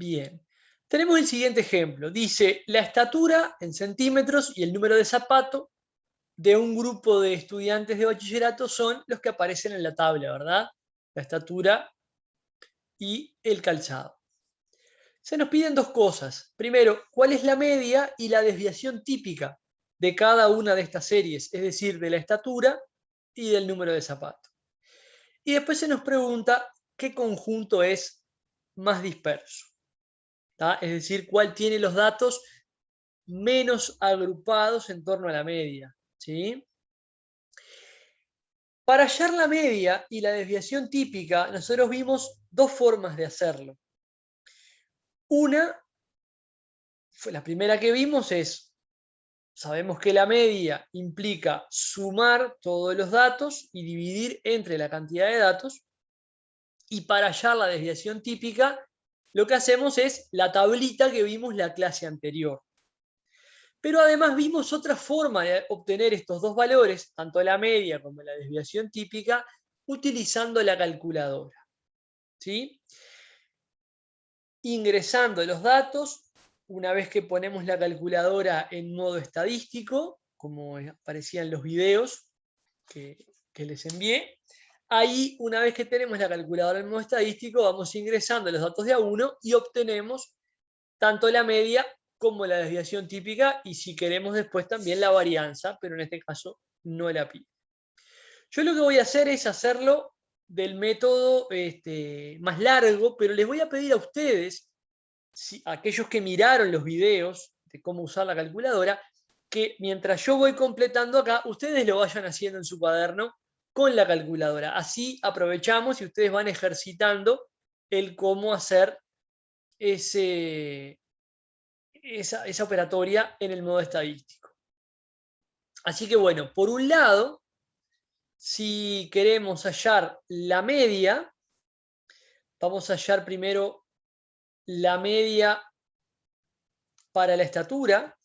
Bien. Tenemos el siguiente ejemplo. Dice, la estatura en centímetros y el número de zapato de un grupo de estudiantes de bachillerato son los que aparecen en la tabla, ¿verdad? La estatura y el calzado. Se nos piden dos cosas. Primero, ¿cuál es la media y la desviación típica de cada una de estas series? Es decir, de la estatura y del número de zapato. Y después se nos pregunta qué conjunto es más disperso. ¿Tá? Es decir, cuál tiene los datos menos agrupados en torno a la media. ¿Sí? Para hallar la media y la desviación típica, nosotros vimos dos formas de hacerlo. Una, la primera que vimos es, sabemos que la media implica sumar todos los datos y dividir entre la cantidad de datos. Y para hallar la desviación típica, lo que hacemos es la tablita que vimos la clase anterior. Pero además vimos otra forma de obtener estos dos valores, tanto la media como la desviación típica, utilizando la calculadora. ¿Sí? Ingresando los datos, una vez que ponemos la calculadora en modo estadístico, como aparecía en los videos que les envié, ahí una vez que tenemos la calculadora en modo estadístico, vamos ingresando los datos de a uno y obtenemos tanto la media como la desviación típica y si queremos después también la varianza, pero en este caso no la pide. Yo lo que voy a hacer es hacerlo del método más largo, pero les voy a pedir a ustedes, aquellos que miraron los videos de cómo usar la calculadora, que mientras yo voy completando acá, ustedes lo vayan haciendo en su cuaderno con la calculadora. Así aprovechamos y ustedes van ejercitando el cómo hacer esa operatoria en el modo estadístico. Así que bueno, por un lado, si queremos hallar la media, vamos a hallar primero la media para la estatura.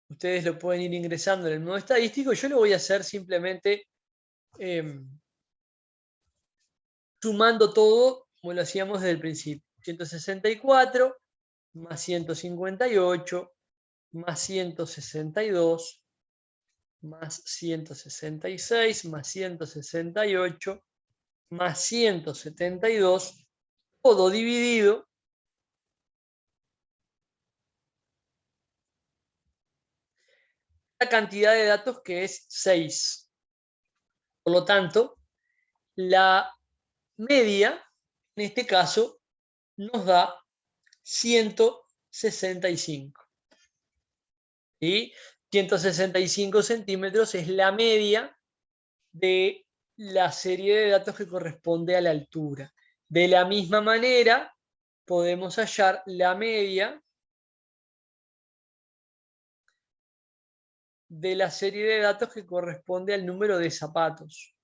Ustedes lo pueden ir ingresando en el modo estadístico. Yo lo voy a hacer simplemente sumando todo como lo hacíamos desde el principio. 164 más 158 más 162 más 166 más 168 más 172, todo dividido la cantidad de datos que es 6. Por lo tanto, la media, en este caso, nos da 165. ¿Sí? 165 centímetros es la media de la serie de datos que corresponde a la altura. De la misma manera, podemos hallar la media de la serie de datos que corresponde al número de zapatos.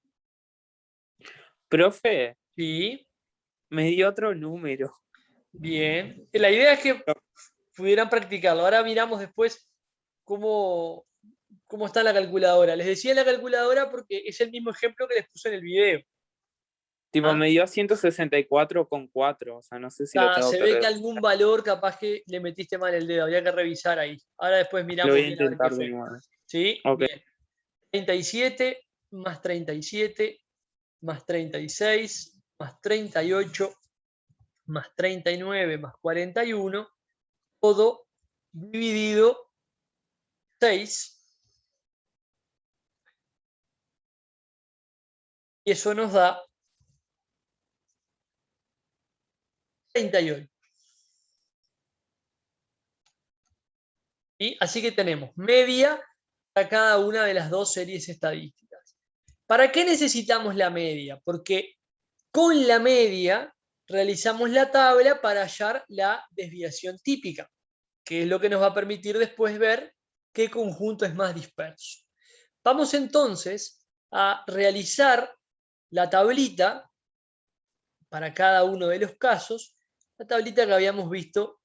Profe, ¿Sí? me dio otro número. Bien. La idea es que pudieran practicarlo. Ahora miramos después cómo está la calculadora. Les decía la calculadora porque es el mismo ejemplo que les puse en el video. Tipo, me dio 164,4. O sea, no sé si lo tengo Se que ve que revisar. algún valor capaz que le metiste mal el dedo. Había que revisar ahí. Ahora después Lo miramos voy a bien a ver qué intentar de fue. nuevo. ¿Sí? Ok. Bien. 37 más 37 más 36 más 38 más 39 más 41, todo dividido 6. Y eso nos da 38. ¿Sí? Así que tenemos media para cada una de las dos series estadísticas. ¿Para qué necesitamos la media? Porque con la media realizamos la tabla para hallar la desviación típica, que es lo que nos va a permitir después ver qué conjunto es más disperso. Vamos entonces a realizar la tablita para cada uno de los casos, la tablita que habíamos visto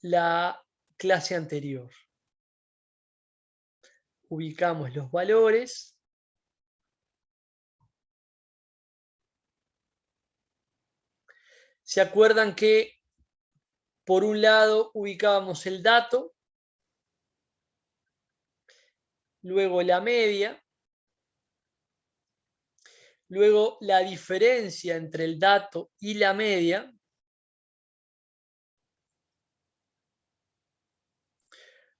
la clase anterior. Ubicamos los valores. ¿Se acuerdan que por un lado ubicábamos el dato, luego la media, luego la diferencia entre el dato y la media,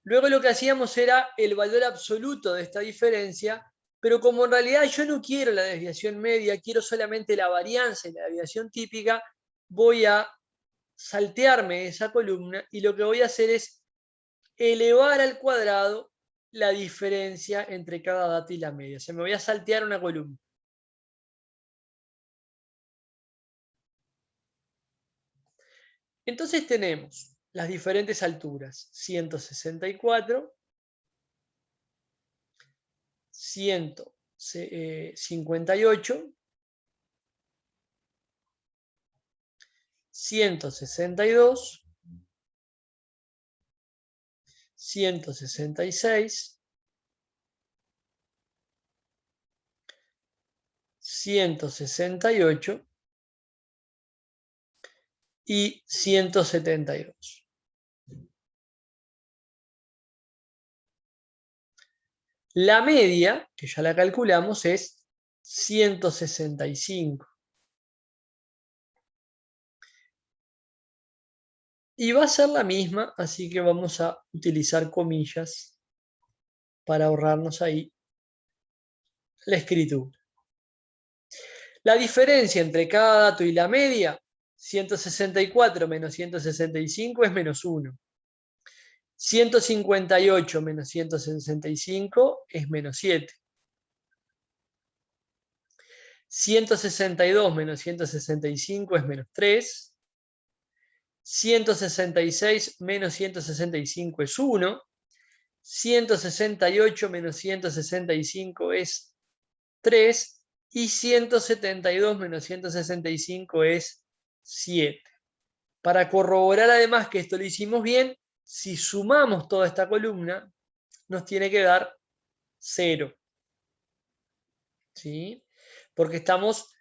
luego lo que hacíamos era el valor absoluto de esta diferencia, pero como en realidad yo no quiero la desviación media, quiero solamente la varianza y la desviación típica, voy a saltearme esa columna y lo que voy a hacer es elevar al cuadrado la diferencia entre cada dato y la media. O sea, me voy a saltear una columna. Entonces tenemos las diferentes alturas: 164, 158, 162, 166, 168 y 172. La media, que ya la calculamos, es 165. Y va a ser la misma, así que vamos a utilizar comillas para ahorrarnos ahí la escritura. La diferencia entre cada dato y la media, 164 menos 165 es menos 1. 158 menos 165 es menos 7. 162 menos 165 es menos 3. 166 menos 165 es 1. 168 menos 165 es 3. Y 172 menos 165 es 7. Para corroborar además que esto lo hicimos bien, si sumamos toda esta columna, nos tiene que dar 0. ¿Sí? Porque estamos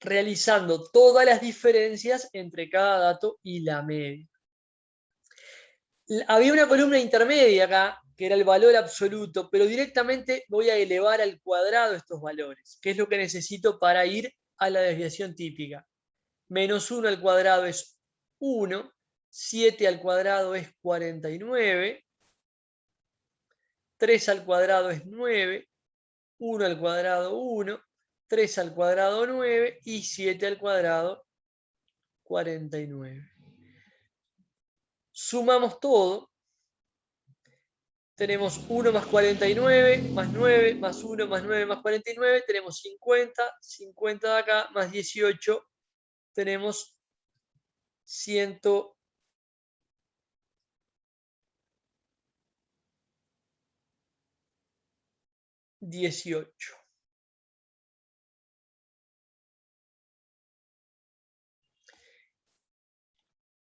realizando todas las diferencias entre cada dato y la media. Había una columna intermedia acá, que era el valor absoluto, pero directamente voy a elevar al cuadrado estos valores, que es lo que necesito para ir a la desviación típica. Menos 1 al cuadrado es 1, 7 al cuadrado es 49, 3 al cuadrado es 9, 1 al cuadrado 1, 3 al cuadrado 9 y 7 al cuadrado 49. Sumamos todo. Tenemos 1 más 49, más 9, más 1, más 9, más 49. Tenemos 50, 50 de acá, más 18. Tenemos 118.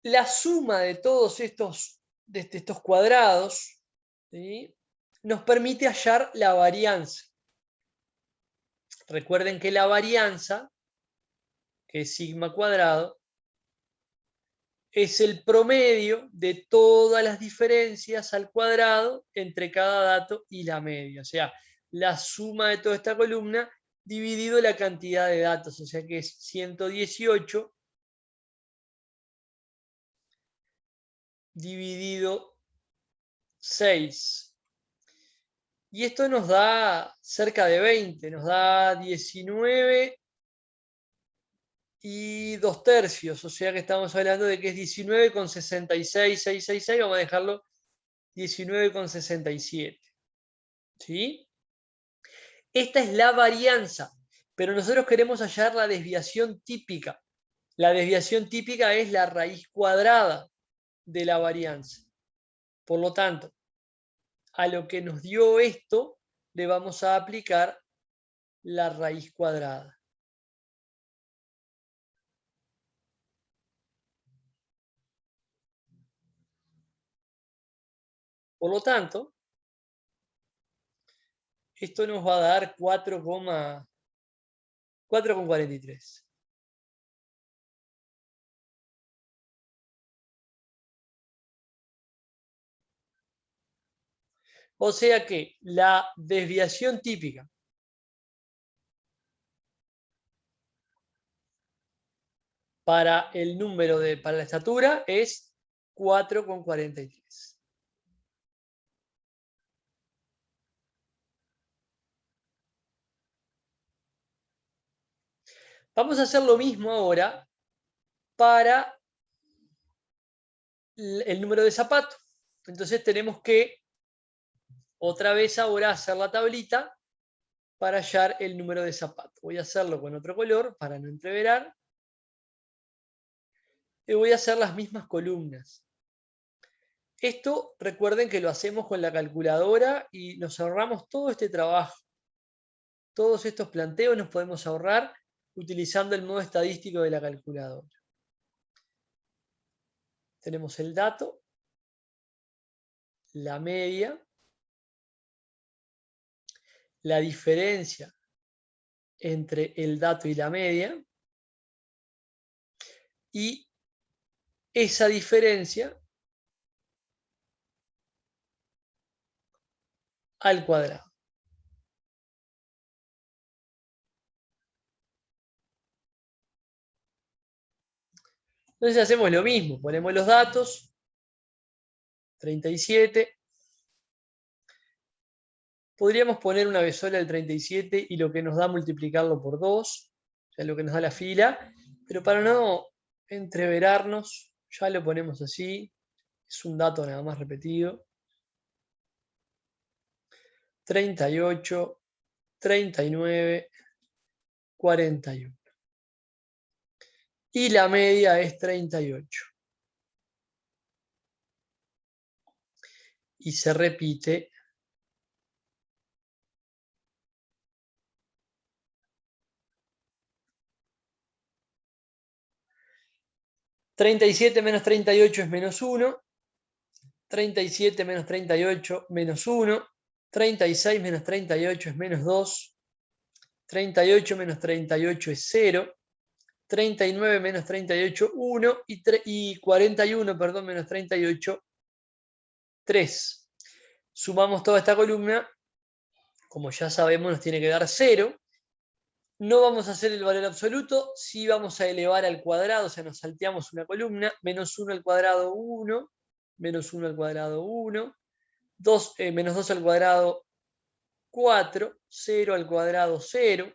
La suma de todos estos cuadrados, ¿sí?, nos permite hallar la varianza. Recuerden que la varianza, que es sigma cuadrado, es el promedio de todas las diferencias al cuadrado entre cada dato y la media. O sea, la suma de toda esta columna dividido la cantidad de datos. O sea que es 118 dividido 6. Y esto nos da cerca de 20, nos da 19 y 2/3, o sea que estamos hablando de que es 19,66,666, vamos a dejarlo 19,67. ¿Sí? Esta es la varianza, pero nosotros queremos hallar la desviación típica. La desviación típica es la raíz cuadrada de la varianza. Por lo tanto, a lo que nos dio esto, le vamos a aplicar la raíz cuadrada. Por lo tanto, esto nos va a dar 4,43. O sea que la desviación típica para el número para la estatura es 4,43. Vamos a hacer lo mismo ahora para el número de zapato. Entonces tenemos que otra vez ahora hacer la tablita para hallar el número de zapato. Voy a hacerlo con otro color para no entreverar. Y voy a hacer las mismas columnas. Esto recuerden que lo hacemos con la calculadora y nos ahorramos todo este trabajo. Todos estos planteos nos podemos ahorrar utilizando el modo estadístico de la calculadora. Tenemos el dato, la media, la diferencia entre el dato y la media, y esa diferencia al cuadrado. Entonces hacemos lo mismo, ponemos los datos, 37. Podríamos poner una vez sola el 37 y lo que nos da multiplicarlo por 2, o sea, lo que nos da la fila, pero para no entreverarnos, ya lo ponemos así, es un dato nada más repetido. 38, 39, 41. Y la media es 38. Y se repite 37 menos 38 es menos 1, 37 menos 38 menos 1, 36 menos 38 es menos 2, 38 menos 38 es 0, 39 menos 38, 1 y 41, perdón, menos 38, 3. Sumamos toda esta columna, como ya sabemos nos tiene que dar 0. No vamos a hacer el valor absoluto, sí vamos a elevar al cuadrado, o sea, nos salteamos una columna, menos 1 al cuadrado 1, menos 1 al cuadrado 1, menos 2 al cuadrado 4, 0 al cuadrado 0,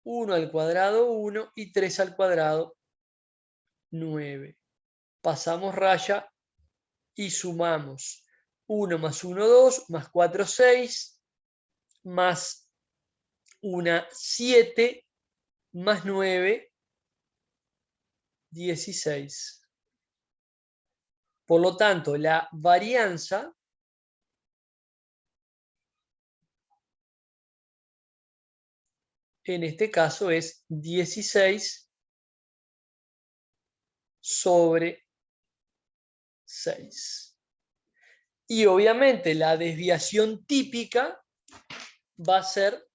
1 al cuadrado 1 y 3 al cuadrado 9. Pasamos raya y sumamos 1 más 1, 2, más 4, 6, más 1, 7, más 9, 16. Por lo tanto, la varianza en este caso es 16 sobre 6. Y obviamente la desviación típica va a ser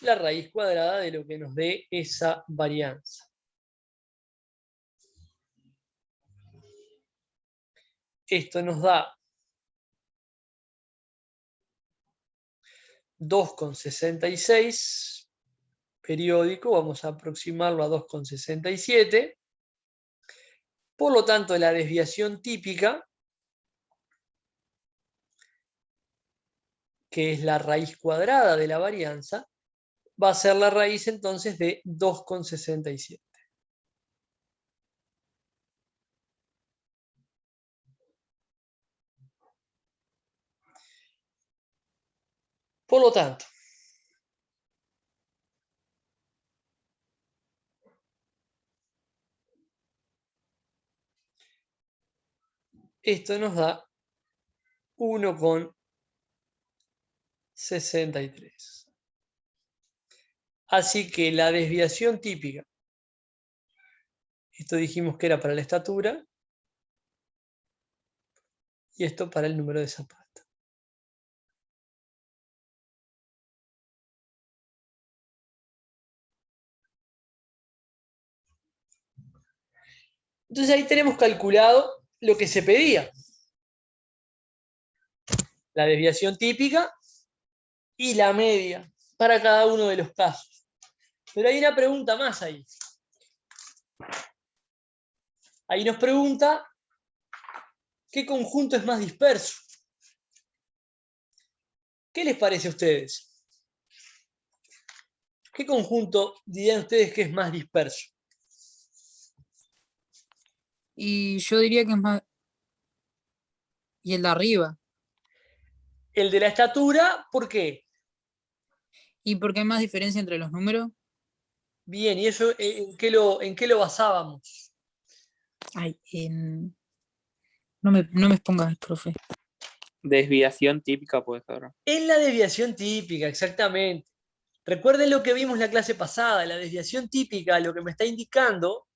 la raíz cuadrada de lo que nos dé esa varianza. Esto nos da 2,66 periódico, vamos a aproximarlo a 2,67. Por lo tanto, la desviación típica, que es la raíz cuadrada de la varianza, va a ser la raíz entonces de 2,67. Por lo tanto, esto nos da 1,63. Así que la desviación típica, esto dijimos que era para la estatura, y esto para el número de zapatos. Entonces ahí tenemos calculado lo que se pedía. La desviación típica y la media para cada uno de los casos. Pero hay una pregunta más ahí. Ahí nos pregunta, ¿qué conjunto es más disperso? ¿Qué les parece a ustedes? ¿Qué conjunto dirían ustedes que es más disperso? Y yo diría que es más. Y el de arriba. El de la estatura, ¿por qué? ¿Y por qué hay más diferencia entre los números? Bien, ¿y eso en qué lo basábamos? Ay, no me pongas, profe. Desviación típica puede ser. En la desviación típica, exactamente. Recuerden lo que vimos la clase pasada. La desviación típica lo que me está indicando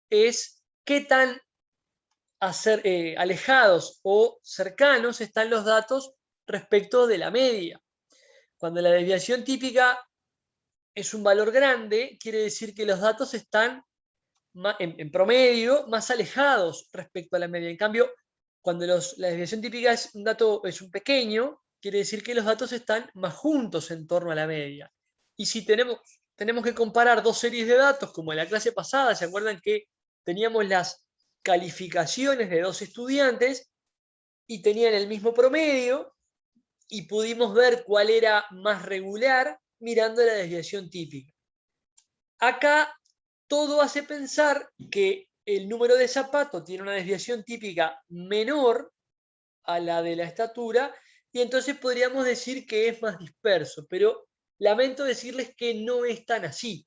es qué tan alejados o cercanos están los datos respecto de la media. Cuando la desviación típica es un valor grande, quiere decir que los datos están en promedio más alejados respecto a la media. En cambio, cuando la desviación típica es un dato es un pequeño, quiere decir que los datos están más juntos en torno a la media. Y si tenemos que comparar dos series de datos, como en la clase pasada, ¿se acuerdan que teníamos las calificaciones de dos estudiantes y tenían el mismo promedio? Y pudimos ver cuál era más regular mirando la desviación típica. Acá todo hace pensar que el número de zapato tiene una desviación típica menor a la de la estatura y entonces podríamos decir que es más disperso, pero lamento decirles que no es tan así,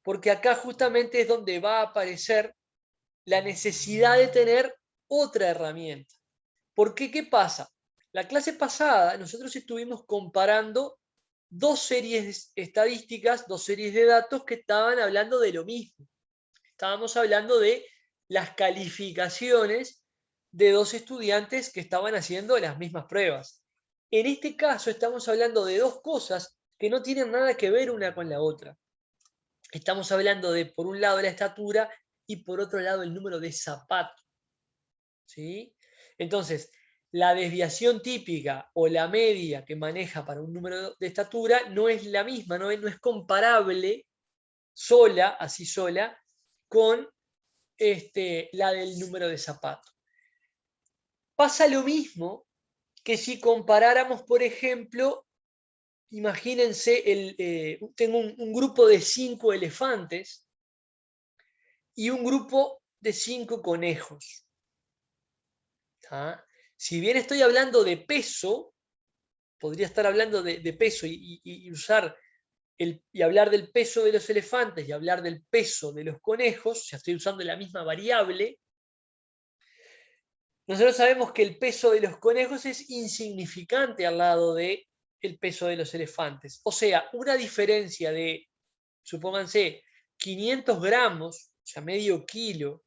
porque acá justamente es donde va a aparecer la necesidad de tener otra herramienta. ¿Por qué? ¿Qué pasa? La clase pasada nosotros estuvimos comparando dos series estadísticas, dos series de datos que estaban hablando de lo mismo. Estábamos hablando de las calificaciones de dos estudiantes que estaban haciendo las mismas pruebas. En este caso estamos hablando de dos cosas que no tienen nada que ver una con la otra. Estamos hablando de, por un lado, la estatura y por otro lado, el número de zapatos. ¿Sí? Entonces, la desviación típica o la media que maneja para un número de estatura no es la misma, no es comparable sola, así sola, con la del número de zapatos. Pasa lo mismo que si comparáramos, por ejemplo, imagínense, tengo un grupo de 5 elefantes y un grupo de 5 conejos. ¿Ah? Si bien estoy hablando de peso, podría estar hablando de peso y usar y hablar del peso de los elefantes y hablar del peso de los conejos, ya estoy usando la misma variable. Nosotros sabemos que el peso de los conejos es insignificante al lado del peso de los elefantes. O sea, una diferencia de, supónganse, 500 gramos, o sea, medio kilo,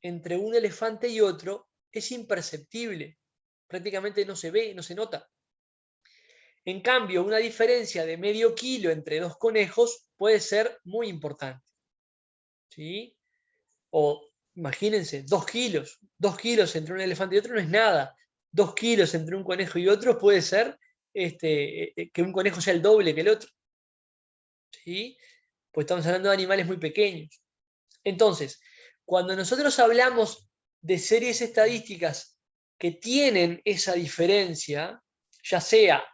entre un elefante y otro, es imperceptible. Prácticamente no se ve, no se nota. En cambio, una diferencia de medio kilo entre dos conejos puede ser muy importante. ¿Sí? O imagínense, 2 kilos entre un elefante y otro no es nada. 2 kilos entre un conejo y otro puede ser que un conejo sea el doble que el otro. ¿Sí? Pues estamos hablando de animales muy pequeños. Entonces, cuando nosotros hablamos de series estadísticas que tienen esa diferencia, ya sea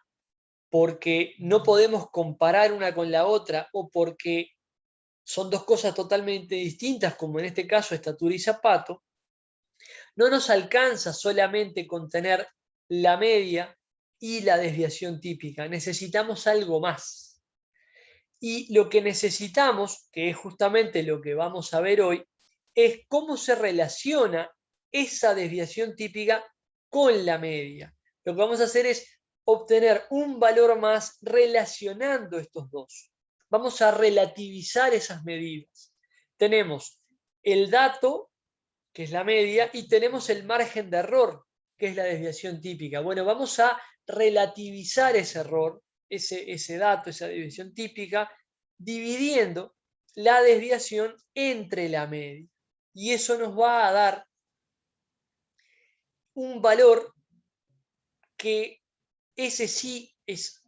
porque no podemos comparar una con la otra o porque son dos cosas totalmente distintas, como en este caso estatura y zapato, no nos alcanza solamente con tener la media y la desviación típica, necesitamos algo más. Y lo que necesitamos, que es justamente lo que vamos a ver hoy, es cómo se relaciona esa desviación típica con la media. Lo que vamos a hacer es obtener un valor más relacionando estos dos. Vamos a relativizar esas medidas. Tenemos el dato, que es la media, y tenemos el margen de error, que es la desviación típica. Bueno, vamos a relativizar ese error, ese dato, esa desviación típica, dividiendo la desviación entre la media. y eso nos va a dar un valor que ese sí es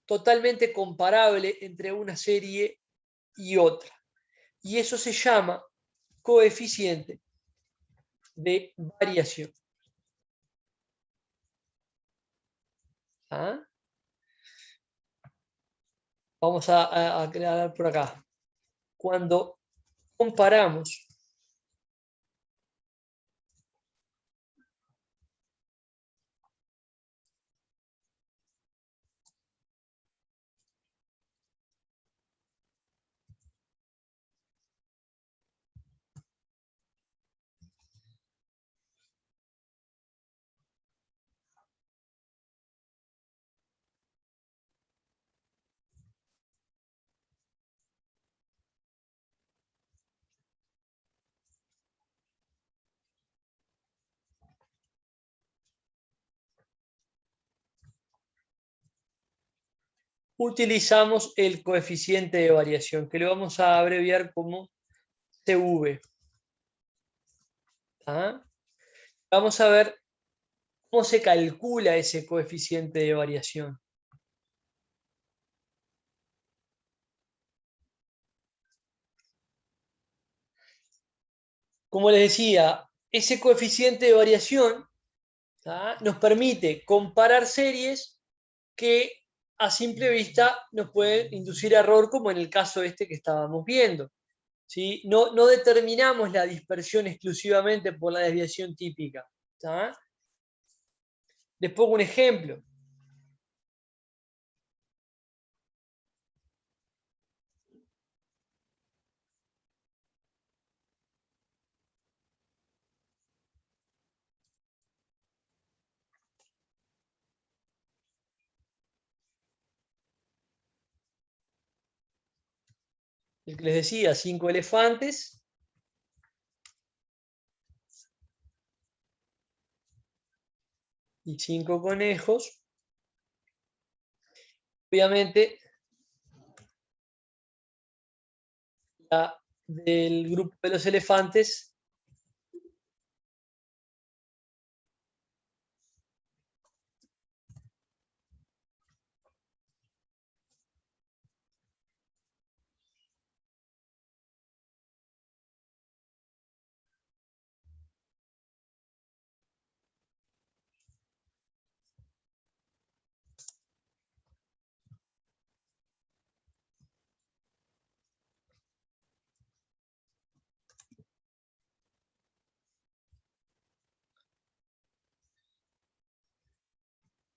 totalmente comparable entre una serie y otra. Y eso se llama coeficiente de variación. ¿Ah? Vamos a aclarar por acá. Cuando comparamos utilizamos el coeficiente de variación, que lo vamos a abreviar como CV. ¿Ah? Vamos a ver cómo se calcula ese coeficiente de variación. Como les decía, ese coeficiente de variación, ¿tá?, nos permite comparar series que a simple vista nos pueden inducir a error, como en el caso este que estábamos viendo. ¿Sí? No determinamos la dispersión exclusivamente por la desviación típica. ¿Tá? Les pongo un ejemplo. El que les decía, 5 elefantes y 5 conejos. Obviamente, la del grupo de los elefantes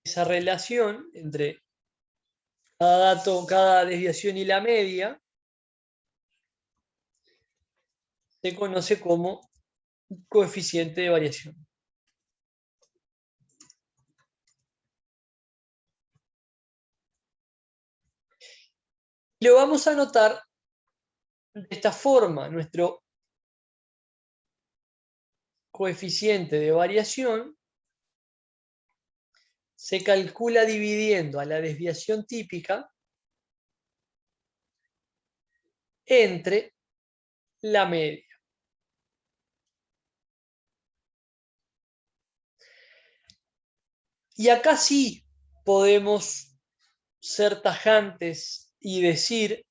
esa relación entre cada dato, cada desviación y la media, se conoce como coeficiente de variación. Lo vamos a anotar de esta forma. Nuestro coeficiente de variación se calcula dividiendo a la desviación típica entre la media. Y acá sí podemos ser tajantes y decir,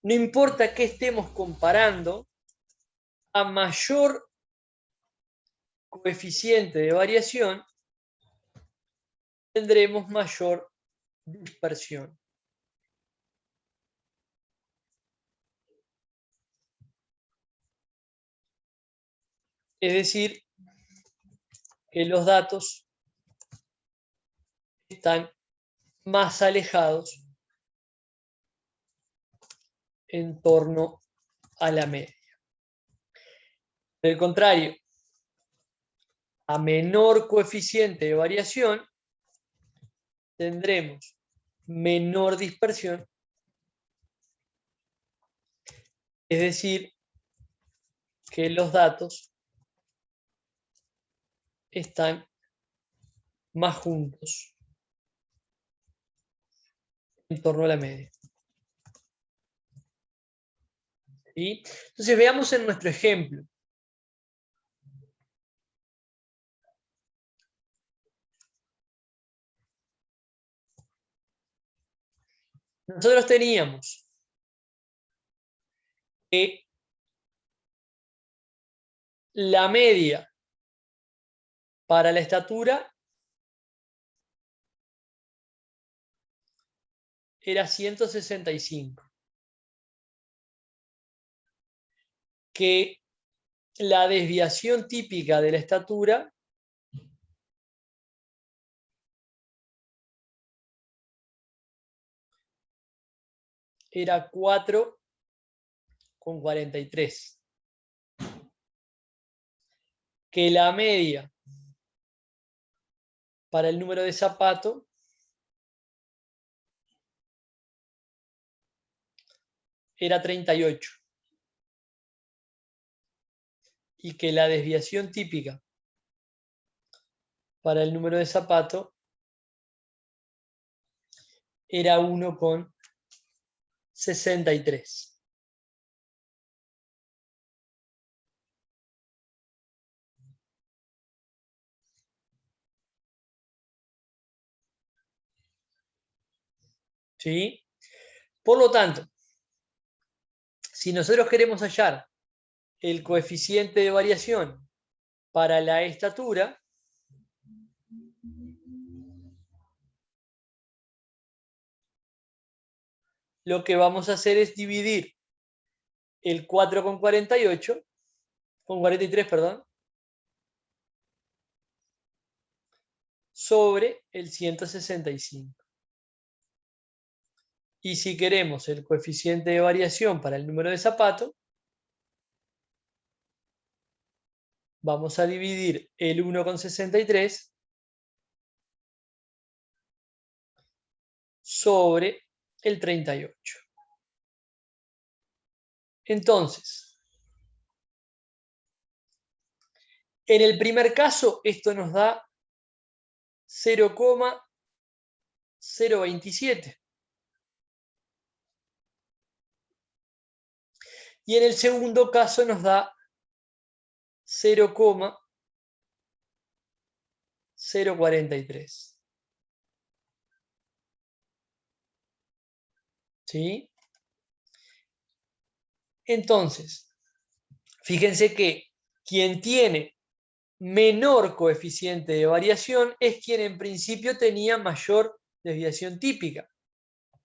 no importa qué estemos comparando, a mayor coeficiente de variación, tendremos mayor dispersión. Es decir, que los datos están más alejados en torno a la media. Del contrario, a menor coeficiente de variación, tendremos menor dispersión, es decir, que los datos están más juntos en torno a la media. ¿Sí? Entonces veamos en nuestro ejemplo. Nosotros teníamos que la media para la estatura era 165. Que la desviación típica de la estatura era 4,43. Que la media para el número de zapato era 38. Y que la desviación típica para el número de zapato era 1,63. ¿Sí? Por lo tanto, si nosotros queremos hallar el coeficiente de variación para la estatura, lo que vamos a hacer es dividir el 4,48, con 43, perdón, sobre el 165. Y si queremos el coeficiente de variación para el número de zapato, vamos a dividir el 1,63 sobre el 38. Entonces, en el primer caso, esto nos da 0,027. Y en el segundo caso nos da 0,043. ¿Sí? Entonces, fíjense que quien tiene menor coeficiente de variación es quien en principio tenía mayor desviación típica.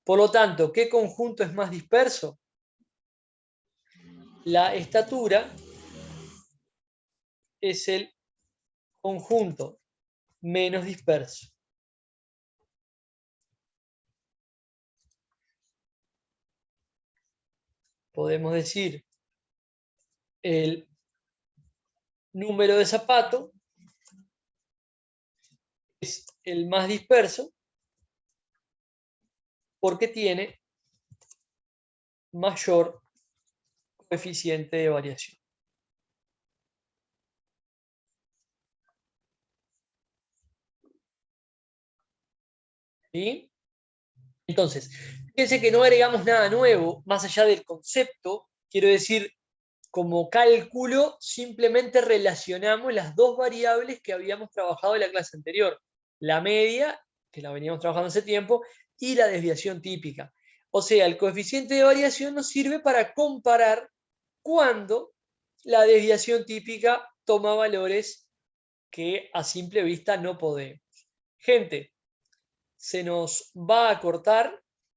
Por lo tanto, ¿qué conjunto es más disperso? La estatura es el conjunto menos disperso. Podemos decir el número de zapato es el más disperso porque tiene mayor coeficiente de variación. ¿Sí? Entonces, fíjense que no agregamos nada nuevo, más allá del concepto, quiero decir, como cálculo, simplemente relacionamos las dos variables que habíamos trabajado en la clase anterior, la media, que la veníamos trabajando hace tiempo, y la desviación típica. O sea, el coeficiente de variación nos sirve para comparar cuando la desviación típica toma valores que a simple vista no podemos. Gente, se nos va a cortar